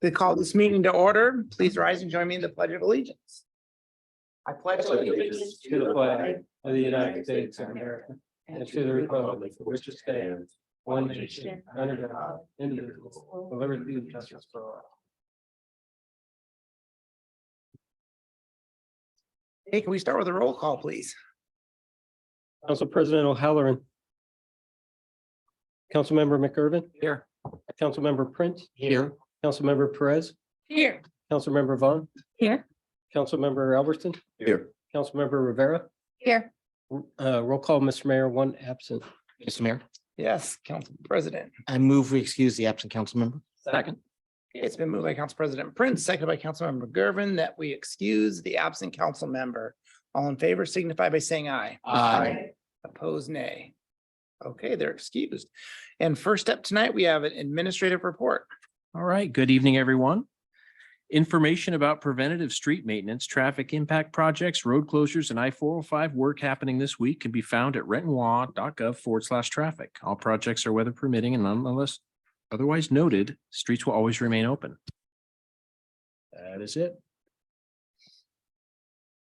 To call this meeting to order, please rise and join me in the Pledge of Allegiance. I pledge allegiance To the flag of the United States of America and to the republic for which it stands, one nation, under God, indivisible, with liberty and justice for all. Hey, can we start with a roll call, please? Council President O'Halloran. Councilmember McIrvin. Here. Councilmember Prince. Here. Councilmember Perez. Here. Councilmember Vaughn. Here. Councilmember Albertson. Here. Councilmember Rivera. Here. Roll call, Mr. Mayor, one absent. Mr. Mayor, Yes, Council President. I move we excuse the absent council member. Second. It's been moved by Council President Prince, seconded by Councilmember Gervin, that we excuse the absent council member. All in favor signify by saying aye. Aye. Opposed, nay. Okay, they're excused. And first up tonight, we have an administrative report. All right, good evening, everyone. Information about preventative street maintenance, traffic impact projects, road closures, and I-405 work happening this week can be found at rentonwa.gov/traffic. All projects are weather permitting and unless otherwise noted, streets will always remain open. That is it.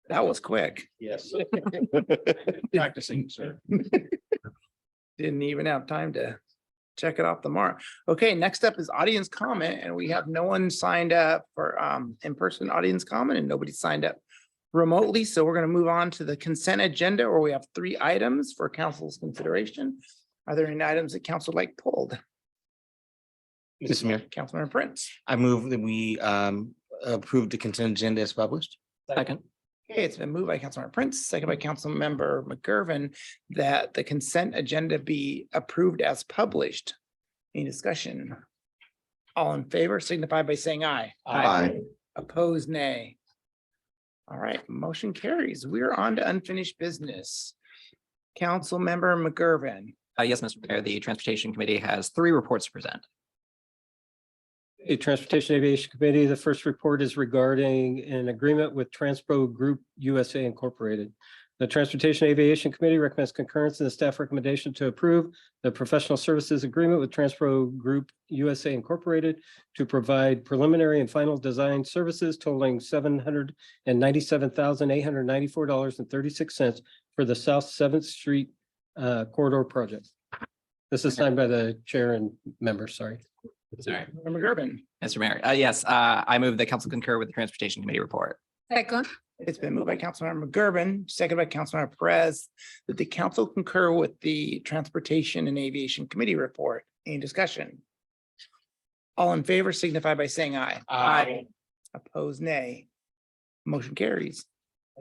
That was quick. Yes. Practicing, sir. Didn't even have time to check it off the mark. Okay, next up is audience comment, and we have no one signed up for in-person audience comment and nobody signed up remotely. So we're going to move on to the consent agenda, where we have 3 items for council's consideration. Are there any items that council would like pulled? Mr. Mayor, Councilmember Prince. I move that we approve the consent agenda as published. Second. Okay, it's been moved by Councilmember Prince, second by Councilmember McGurven, that the consent agenda be approved as published. Any discussion? All in favor signify by saying aye. Aye. Opposed, nay. All right, motion carries. We're on to unfinished business. Councilmember McGurven. Yes, Mr. Mayor, the Transportation Committee has 3 reports to present. A Transportation Aviation Committee, the first report is regarding an agreement with Transpro Group USA Incorporated. The Transportation Aviation Committee recommends concurrence in the staff recommendation to approve the professional services agreement with Transpro Group USA Incorporated to provide preliminary and final design services totaling $797,894.36 for the South 7th Street corridor project. This is signed by the chair and members, sorry. Sorry. McGurven. Mr. Mayor, yes, I move that council concur with the Transportation Committee report. Second. It's been moved by Councilmember McGurven, second by Councilmember Perez, that the council concur with the Transportation and Aviation Committee report. Any discussion? All in favor signify by saying aye. Aye. Opposed, nay. Motion carries.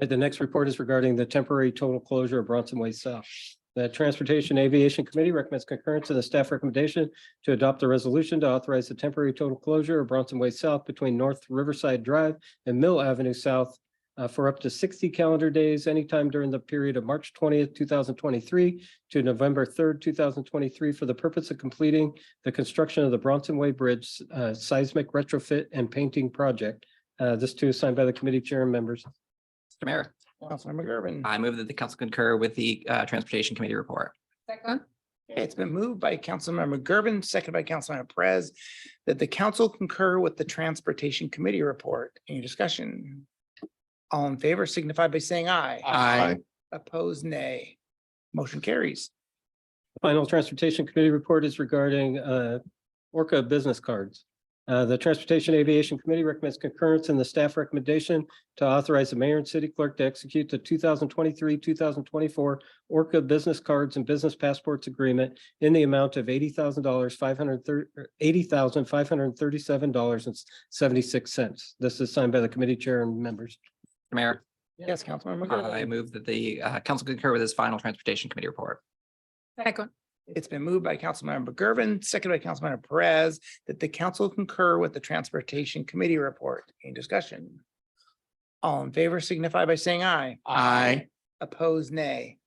The next report is regarding the temporary total closure of Bronson Way South. The Transportation Aviation Committee recommends concurrence to the staff recommendation to adopt the resolution to authorize the temporary total closure of Bronson Way South between North Riverside Drive and Mill Avenue South for up to 60 calendar days, anytime during the period of March 20th, 2023 to November 3rd, 2023, for the purpose of completing the construction of the Bronson Way Bridge seismic retrofit and painting project. This too is signed by the committee chair and members. Mr. Mayor, Councilmember McGurven. I move that the council concur with the Transportation Committee report. Second. Okay, it's been moved by Councilmember McGurven, second by Councilmember Perez, that the council concur with the Transportation Committee report. Any discussion? All in favor signify by saying aye. Aye. Opposed, nay. Motion carries. The final Transportation Committee report is regarding Orca business cards. The Transportation Aviation Committee recommends concurrence in the staff recommendation to authorize the mayor and city clerk to execute the 2023-2024 Orca business cards and business passports agreement in the amount of $80,537.76. This is signed by the committee chair and members. Mr. Mayor, Yes, Councilmember I McGurven. move that the council concur with this final Transportation Committee report. Second. It's been moved by Councilmember McGurven, second by Councilmember Perez, that the council concur with the Transportation Committee report. Any discussion? All in favor signify by saying aye. Aye. Opposed, nay.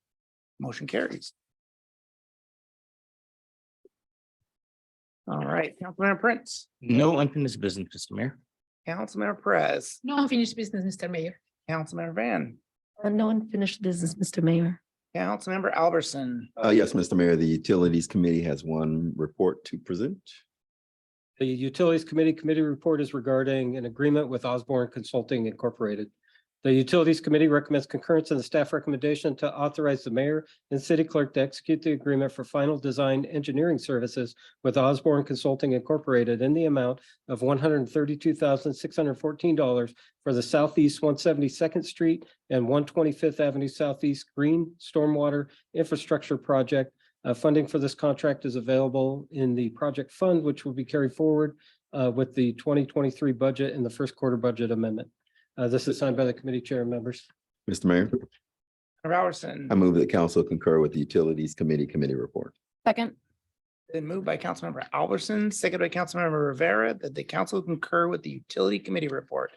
Motion carries. All right, Councilmember Prince, No unfinished business, Mr. Mayor. Councilmember Perez, No unfinished business, Mr. Mayor. Councilmember Van, No unfinished business, Mr. Mayor. Councilmember Albertson. Yes, Mr. Mayor, the Utilities Committee has one report to present. The Utilities Committee report is regarding an agreement with Osborne Consulting Incorporated. The Utilities Committee recommends concurrence in the staff recommendation to authorize the mayor and city clerk to execute the agreement for final design engineering services with Osborne Consulting Incorporated in the amount of $132,614 for the Southeast 172nd Street and 125th Avenue Southeast Green Stormwater Infrastructure Project. Funding for this contract is available in the project fund, which will be carried forward with the 2023 budget and the first quarter budget amendment. This is signed by the committee chair and members. Mr. Mayor, Robertson. I move that council concur with the Utilities Committee report. Second. Been moved by Councilmember Albertson, second by Councilmember Rivera, that the council concur with the Utility Committee report.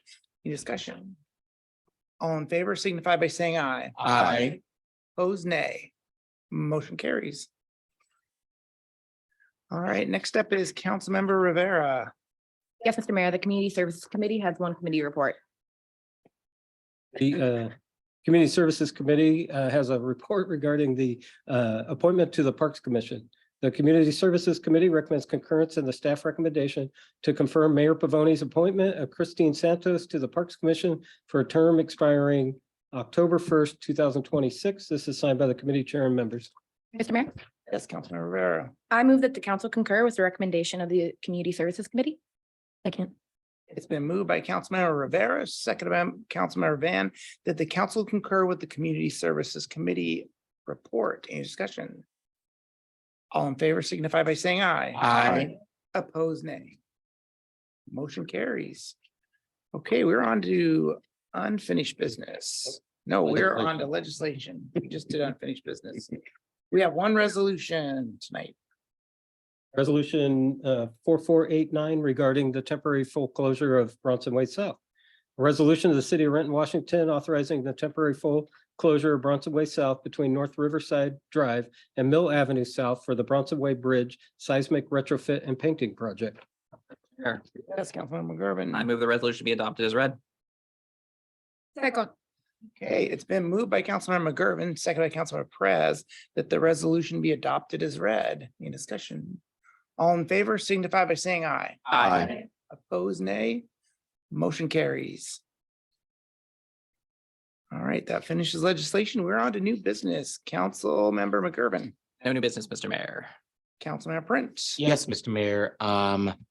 Any discussion? All in favor signify by saying aye. Aye. Opposed, nay. Motion carries. All right, next up is Councilmember Rivera. Yes, Mr. Mayor, the Community Services Committee has one committee report. The Community Services Committee has a report regarding the appointment to the Parks Commission. The Community Services Committee recommends concurrence in the staff recommendation to confirm Mayor Pavoni's appointment of Christine Santos to the Parks Commission for a term expiring October 1st, 2026. This is signed by the committee chair and members. Mr. Mayor, Yes, Councilmember Rivera. I move that the council concur with the recommendation of the Community Services Committee. Second. It's been moved by Councilmember Rivera, seconded by Councilmember Van, that the council concur with the Community Services Committee report. Any discussion? All in favor signify by saying aye. Aye. Opposed, nay. Motion carries. Okay, we're on to unfinished business. No, we're on to legislation. We just did unfinished business. We have one resolution tonight. Resolution 4489 regarding the temporary full closure of Bronson Way South. A resolution of the city of Renton, Washington, authorizing the temporary full closure of Bronson Way South between North Riverside Drive and Mill Avenue South for the Bronson Way Bridge seismic retrofit and painting project. Sure. Yes, Councilmember McGurven. I move the resolution be adopted as read. Second. Okay, it's been moved by Councilmember McGurven, second by Councilmember Perez, that the resolution be adopted as read. Any discussion? All in favor signify by saying aye. Aye. Opposed, nay. Motion carries. All right, that finishes legislation. We're on to new business. Councilmember McGurven, No new business, Mr. Mayor. Councilmember Prince. Yes, Mr. Mayor,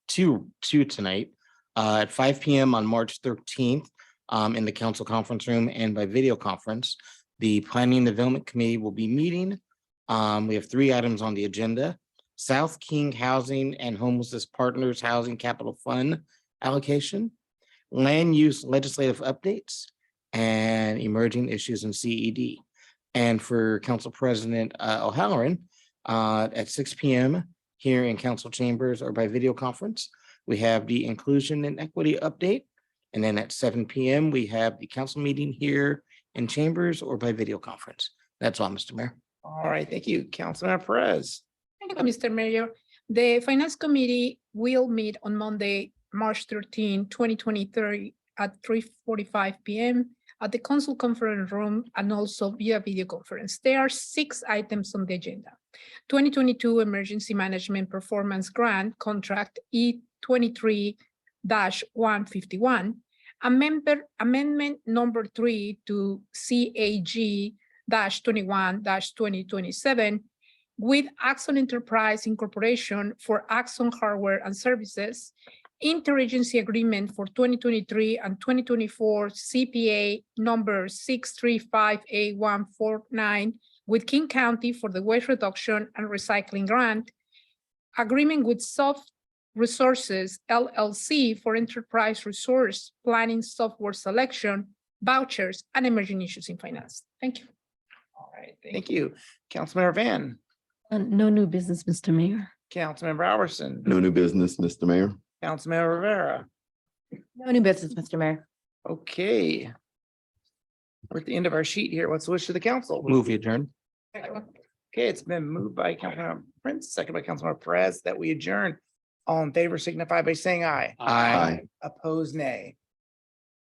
two tonight, at 5 PM on March 13th, in the council conference room and by video conference. The Planning and Development Committee will be meeting. We have 3 items on the agenda: South King Housing and Homelessness Partners Housing Capital Fund allocation, land use legislative updates, and emerging issues in CED. And for Council President O'Halloran, at 6 PM here in council chambers or by video conference, we have the inclusion and equity update. And then at 7 PM, we have the council meeting here in chambers or by video conference. That's all, Mr. Mayor. All right, thank you. Councilmember Perez. Thank you, Mr. Mayor. The Finance Committee will meet on Monday, March 13, 2023 at 3:45 PM at the council conference room and also via video conference. There are 6 items on the agenda. 2022 Emergency Management Performance Grant Contract E23-151, amendment number 3 to CAG-21-2027 with Axon Enterprise Incorporation for Axon Hardware and Services, interagency agreement for 2023 and 2024 CPA number 635A149 with King County for the waste reduction and recycling grant, agreement with Soft Resources LLC for enterprise resource planning software selection, vouchers, and emerging issues in finance. Thank you. All right, thank you. Councilmember Van, No new business, Mr. Mayor. Councilmember Albertson, No new business, Mr. Mayor. Councilmember Rivera. No new business, Mr. Mayor. Okay. We're at the end of our sheet here. What's the wish of the council? Move adjourned. Okay, it's been moved by Councilmember Prince, second by Councilmember Perez, that we adjourn. All in favor signify by saying aye. Aye. Opposed, nay.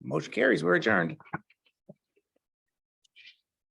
Motion carries. We're adjourned.